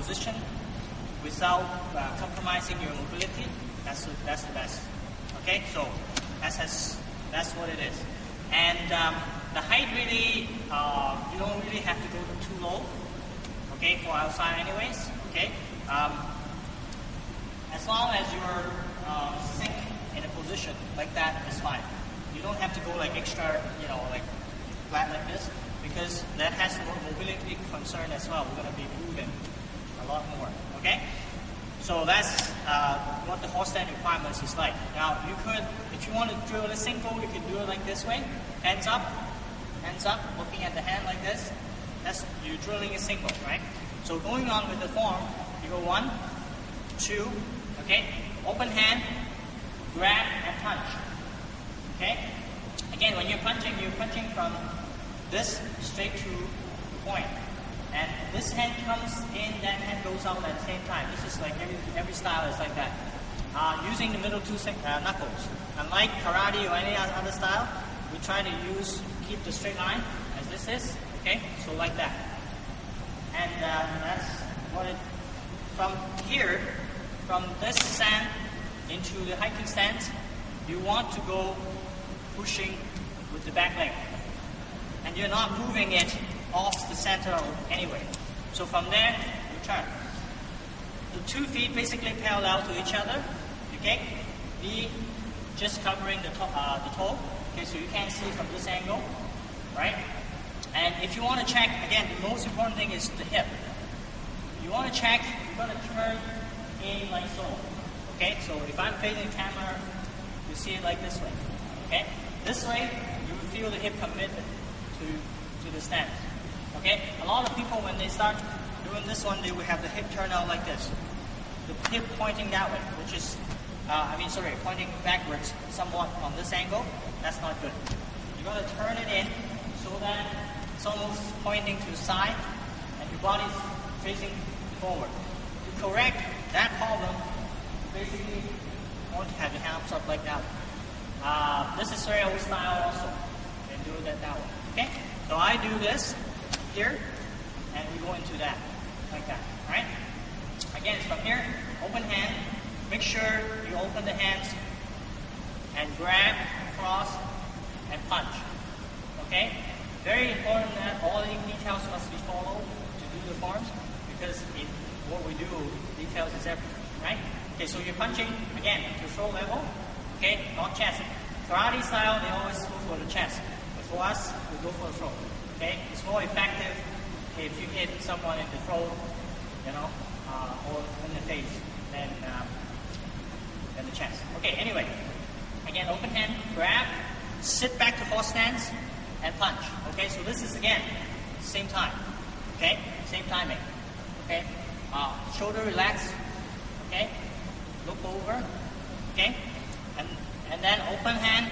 position without compromising your mobility, that's the best. Okay, so that's what it is. And the height really, you don't really have to go too low. Okay, for outside anyways. Okay, as long as you're sitting in a position like that is fine. You don't have to go like extra, like flat like this, because that has more mobility concern as well. We're going to be moving a lot more. Okay, so that's what the horse stand requirements is like. Now you could, if you want to drill a single, you can do it like this way, hands up, looking at the hand like this. That's you're drilling a single, right? So going on with the form, you go 1, 2, okay? Open hand, grab and punch. Okay? Again, when you're punching from this straight to the point. And this hand comes in, that hand goes out at the same time. This is like every style is like that. Using the middle two knuckles. Unlike karate or any other style, we try to keep the straight line as this is. Okay, so like that. And that's what it, from here, from this stand into the hiking stance, you want to go pushing with the back leg. And you're not moving it off the center anyway. So from there, you turn. The 2 feet basically parallel to each other. Okay, knee just covering the toe. Okay, so you can't see from this angle, right? And if you want to check, again, the most important thing is the hip. You want to check, you're going to turn in like so. Okay, so if I'm facing the camera, you see it like this way. Okay, this way, you will feel the hip committed to the stance. Okay, a lot of people, when they start doing this one, they will have the hip turn out like this. The hip pointing that way, which is, pointing backwards somewhat on this angle. That's not good. You're going to turn it in so that it's almost pointing to the side and your body's facing forward. To correct that problem, you basically want to have your hands up like that. This is very old style also. You can do it that way. Okay? So I do this here, and we go into that, like that. Alright? Again, from here, open hand. Make sure you open the hands and grab, cross, and punch. Okay? Very important that all the details must be followed to do the forms, because in what we do, details is everything, right? Okay, so you're punching, again, to throw level, okay, not chest. Karate style, they always go for the chest. But for us, we go for the throat, okay? It's more effective if you hit someone in the throat, or in the face than the chest. Okay, anyway, again, open hand, grab, sit back to horse stance, and punch. Okay, so this is again, same time. Okay, same timing. Okay, shoulder relax. Okay, look over. Okay, and then open hand,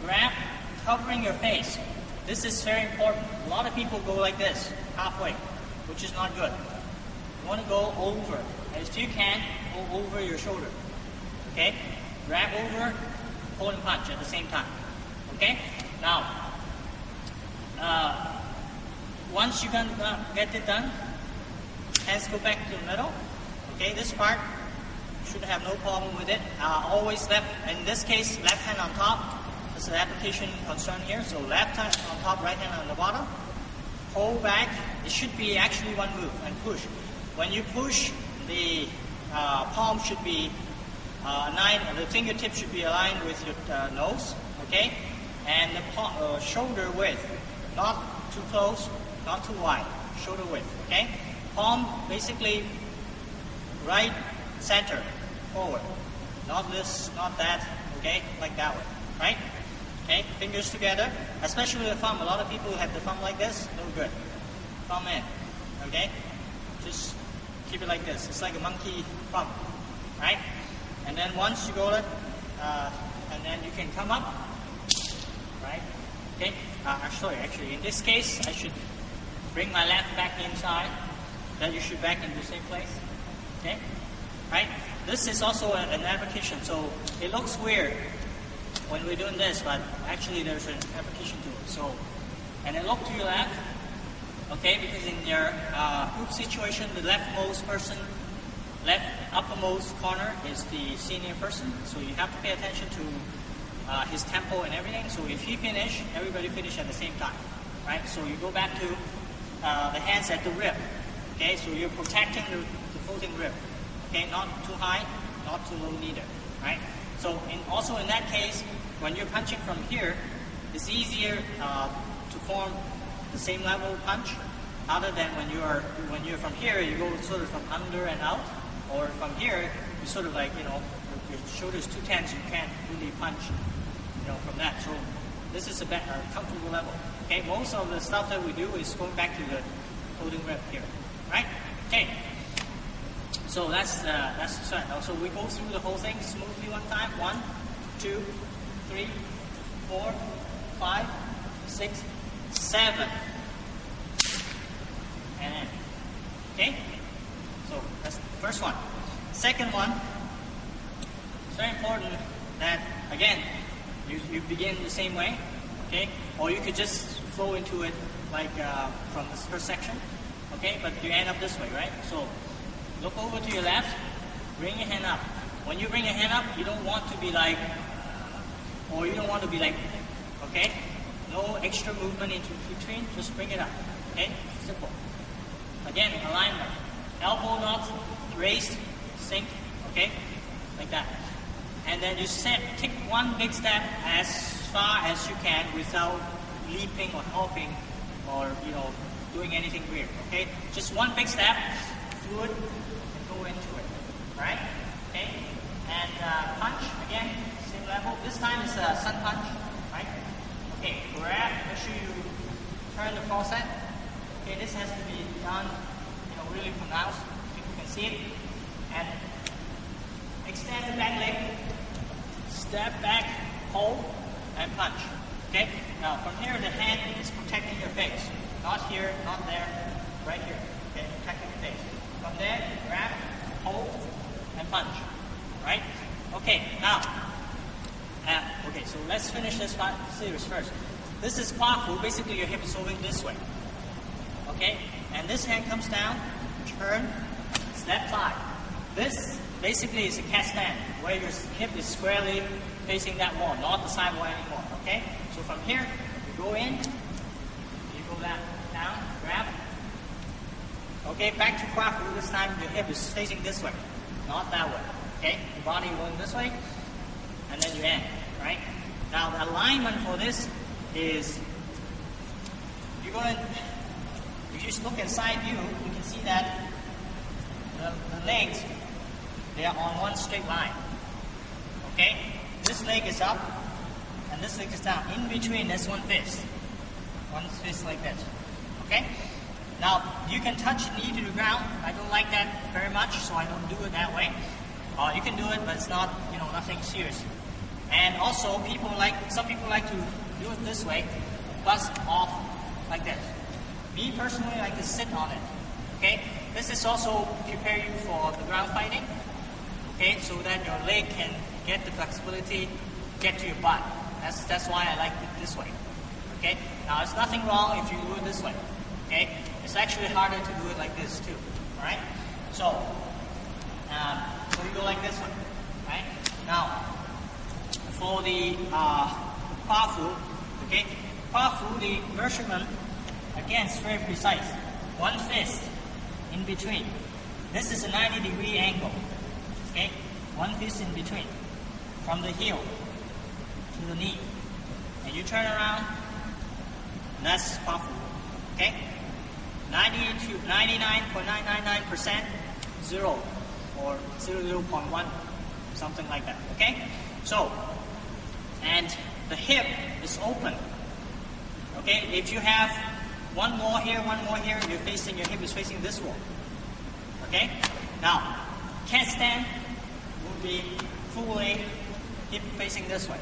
grab, covering your face. This is very important. A lot of people go like this, halfway, which is not good. You want to go over. And if you can, go over your shoulder. Okay, grab over, pull and punch at the same time. Okay, now, once you can get it done, hands go back to the middle. Okay, this part, you should have no problem with it. Always left, in this case, left hand on top. This is the application concern here. So left hand on top, right hand on the bottom. Pull back. It should be actually one move, and push. When you push, the palm should be the fingertip should be aligned with your nose. Okay, and the shoulder width, not too close, not too wide. Shoulder width. Okay, palm basically right center forward, not this, not that. Okay, like that way, right? Okay, fingers together, especially the thumb. A lot of people have the thumb like this, no good. Thumb in, okay? Just keep it like this. It's like a monkey thumb, right? And then once you go and then you can come up, right? Okay, actually, in this case, I should bring my left back inside, then you should back in the same place, okay? Right? This is also an application, so it looks weird when we're doing this, but actually there's an application to it. So, and then look to your left, Okay, because in your group situation, the leftmost person, left uppermost corner is the senior person, so you have to pay attention to his tempo and everything. So if he finish, everybody finish at the same time, right? So you go back to the hands at the rib. Okay, so you're protecting the floating rib. Okay, not too high, not too low neither, right? So also in that case, when you're punching from here, it's easier to form the same level punch, other than when you're from here, you go sort of from under and out, or from here, you sort of like, your shoulders too tense, you can't really punch, from that. So this is a better, comfortable level. Okay, most of the stuff that we do is going back to the floating rib here, right? Okay. So that's the start. So we go through the whole thing smoothly one time. 1, 2, 3, 4, 5, 6, 7. And then, okay? So that's the first one. Second one, it's very important that, again, you begin the same way, okay? Or you could just flow into it like from this first section, okay? But you end up this way, right? So look over to your left, bring your hand up. When you bring your hand up, you don't want to be like, or you don't want to be like, okay? No extra movement into between, just bring it up, okay? Simple. Again, alignment. Elbow not raised, sink, okay? Like that. And then you take one big step as far as you can without leaping or hopping or, doing anything weird, okay? Just one big step, fluid, and go into it, right? Okay? And punch, again, same level. This time is a sun punch, right? Okay, grab, make sure you turn the faucet. Okay, this has to be done, really pronounced. People can see it. And extend the back leg, step back, hold, and punch. Okay? Now, from here, the hand is protecting your face. Not here, not there, right here. Okay, protecting your face. From there, grab, hold, and punch. Right? Okay, now, okay, so let's finish this series first. This is Kwafu. Basically, your hip is moving this way. Okay? And this hand comes down, turn, step 5. This basically is a cat stand, where your hip is squarely facing that wall, not the side wall anymore. Okay? So from here, you go in, you go down, grab. Okay, back to Kwafu. This time your hip is facing this way, not that way. Okay? Your body going this way, and then you end. Right? Now the alignment for this is, you're going to, if you just look inside you can see that the legs, they are on one straight line. Okay? This leg is up, and this leg is down. In between, there's one fist. One fist like this. Okay? Now, you can touch knee to the ground. I don't like that very much, so I don't do it that way. You can do it, but it's not, nothing serious. And also, some people like to do it this way, bust off like this. Me personally, I like to sit on it. Okay? This is also prepare you for the ground fighting. Okay? So that your leg can get the flexibility, get to your butt. That's why I like it this way. Okay? Now, there's nothing wrong if you do it this way. Okay? It's actually harder to do it like this too. Alright? So you go like this one. Right? Now, for the Kwafu, okay? Kwafu, the measurement, again, is very precise. One fist in between. This is a 90-degree angle. Okay? One fist in between. From the heel to the knee. And you turn around, and that's Kwafu. Okay? 90 to 99.999%, 0 or 0.1, something like that. Okay? So, and the hip is open. Okay? If you have one more here, your hip is facing this wall. Okay? Now, cat stand will be full leg, hip facing this way,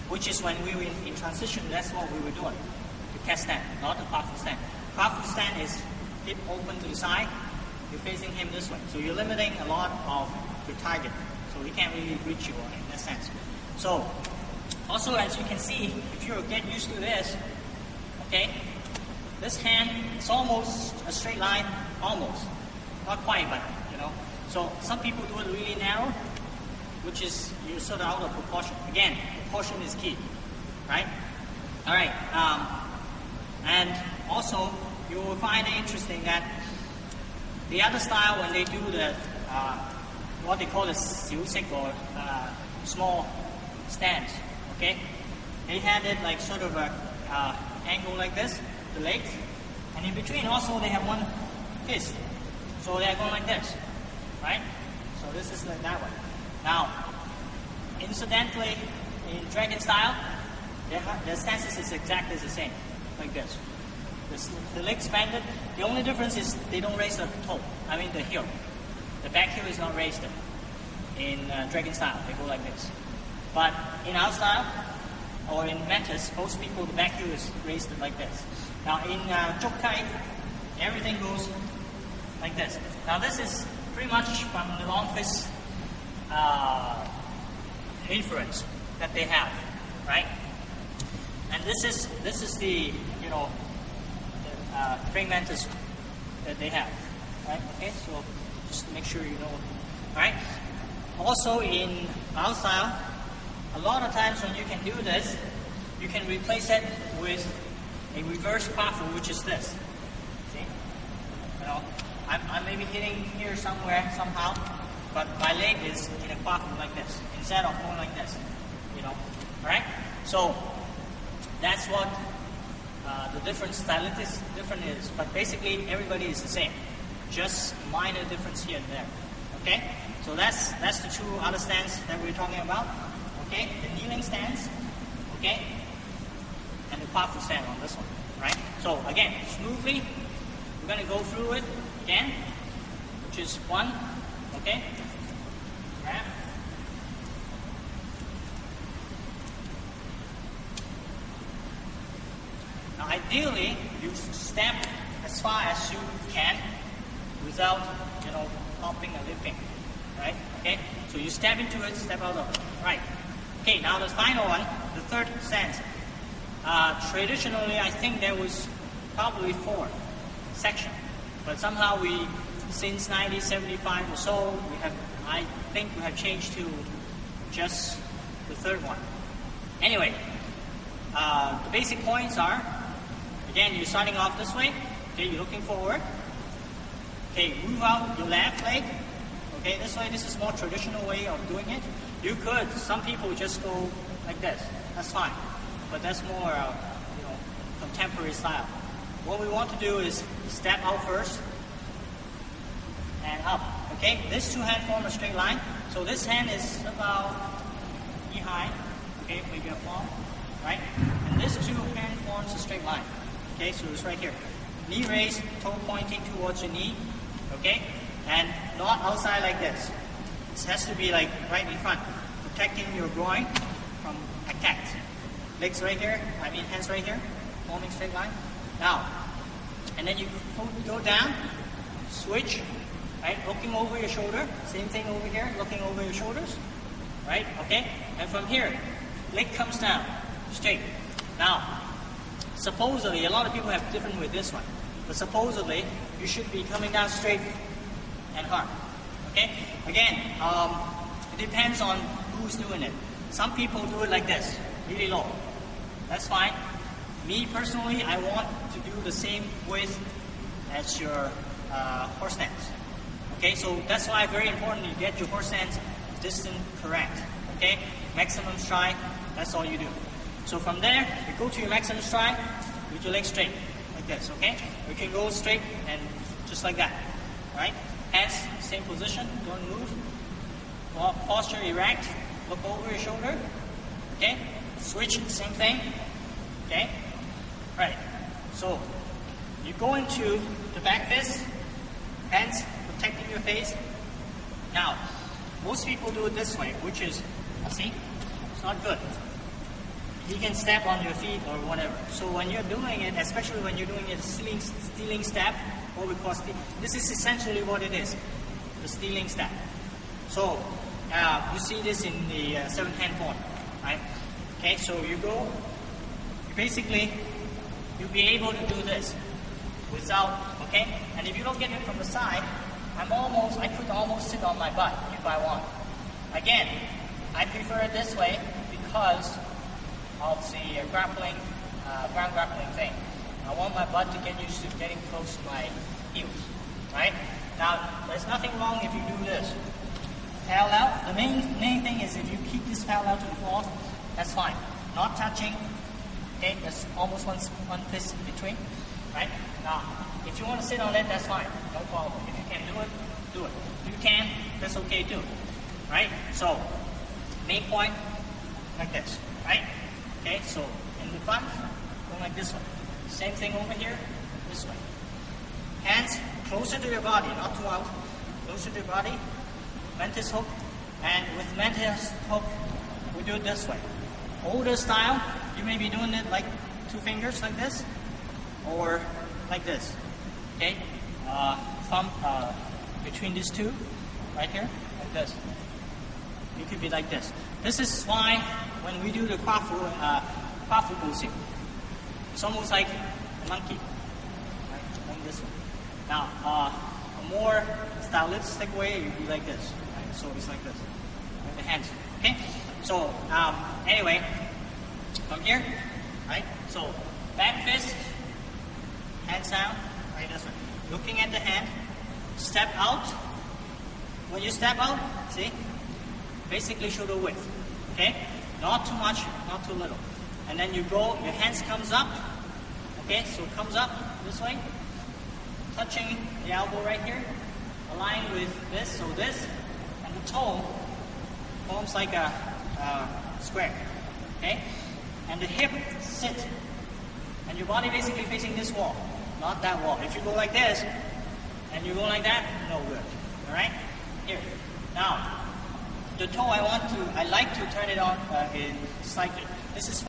which is when we were in transition, that's what we were doing. The cat stand, not the Kwafu stand. Kwafu stand is hip open to the side, you're facing him this way. So you're limiting a lot of your target. So he can't really reach you in that sense. So, also as you can see, if you get used to this, okay, this hand is almost a straight line, almost. Not quite, but So some people do it really narrow, which is you're sort of out of proportion. Again, proportion is key, right? All right. And also, you will find it interesting that the other style, when they do the what they call the 小式 or small stance, okay? They had it like sort of a angle like this, the legs, and in between also they have one fist, so they are going like this, right? So this is like that one. Now, incidentally, in dragon style, their stances is exactly the same, like this. The legs bended. The only difference is they don't raise the toe. I mean the heel. The back heel is not raised in dragon style. They go like this. But in our style, or in Mantis, most people, the back heel is raised like this. Now in Jokai, everything goes like this. Now this is pretty much from the long fist influence that they have, right? And this is the praying mantis that they have, right? Okay, so just to make sure you know, right? Also in our style, a lot of times when you can do this, you can replace it with a reverse kwafu, which is this. See? I'm maybe hitting here somewhere, somehow, but my leg is in a kwafu like this, instead of going like this, alright? So, that's what the different stylistic different is, but basically everybody is the same. Just minor difference here and there. Okay? So that's the two other stance that we're talking about. Okay? The kneeling stance, okay? And the powerful stand on this one. Right? So again, smoothly, we're gonna go through it again, which is one, okay? Grab. Now ideally, you step as far as you can without, hopping or leaping, right? Okay, so you step into it, step out of it, right? Okay, now the final one, the third stance. Traditionally, I think there was probably 4 sections, but somehow since 1975 or so, I think we have changed to just the third one. Anyway, the basic points are, again, you're starting off this way. Okay, you're looking forward. Okay, move out your left leg. Okay, this way. This is more traditional way of doing it. You could. Some people just go like this. That's fine, but that's more, contemporary style. What we want to do is step out first and up. Okay, this 2 hand form a straight line. So this hand is about knee high. Okay, maybe a palm, right? And this 2 hand forms a straight line. Okay, so it's right here. Knee raised, toe pointing towards your knee, okay? And not outside like this. It has to be like right in front, protecting your groin from attack. Legs right here, hands right here, forming straight line. Now, and then you go down, switch, right? Looking over your shoulder, same thing over here, looking over your shoulders, right? Okay? And from here, leg comes down, straight. Now, supposedly, a lot of people have different with this one, but supposedly, you should be coming down straight and hard, okay? Again, it depends on who's doing it. Some people do it like this, really low. That's fine. Me, personally, I want to do the same width as your horse stance, okay? So that's why it's very important you get your horse stance distance correct, okay? Maximum stride, that's all you do. So from there, you go to your maximum stride with your legs straight, like this, okay? You can go straight and just like that, right? Hands, same position, don't move. Posture erect, look over your shoulder, okay? Switch, same thing, okay? Right, so you go into the back fist, hands protecting your face. Now, most people do it this way, which is, see, it's not good. You can step on your feet or whatever. So when you're doing it, especially when you're doing a stealing step, what we call this is essentially what it is, the stealing step. So you see this in the 7-hand form, right? Okay, so you go, basically, you'll be able to do this. without, okay? And if you don't get it from the side, I could almost sit on my butt if I want. Again, I prefer it this way because of the ground grappling thing. I want my butt to get used to getting close to my heels, right? Now, there's nothing wrong if you do this. Parallel, the main thing is if you keep this parallel to the floor, that's fine. Not touching, okay? There's almost one piece in between, right? Now, if you want to sit on it, that's fine, no problem. If you can do it, do it. If you can, that's okay too, right? So, main point, like this, right? Okay, so in the front, go like this one. Same thing over here, this way. Hands closer to your body, not too out. Closer to your body, mantis hook, and with mantis hook, we do it this way. Older style, you may be doing it like 2 fingers like this, or like this, okay? Thumb between these two, right here, like this. You could be like this. This is why when we do the kwafu posing, it's almost like a monkey, right? Like this one. Now, a more stylistic way, you'd be like this, right? So it's like this, with the hands, okay? So, anyway, from here, right? So, back fist, hands down, right this way. Looking at the hand, step out. When you step out, see? Basically shoulder width, okay? Not too much, not too little. And then you go, your hands comes up, okay? So it comes up this way, touching the elbow right here, aligned with this, so this, and the toe forms like a square, okay? And the hip sit, and your body basically facing this wall, not that wall. If you go like this, and you go like that, no good, all right? Here, now, the toe I like to turn it on slightly. This is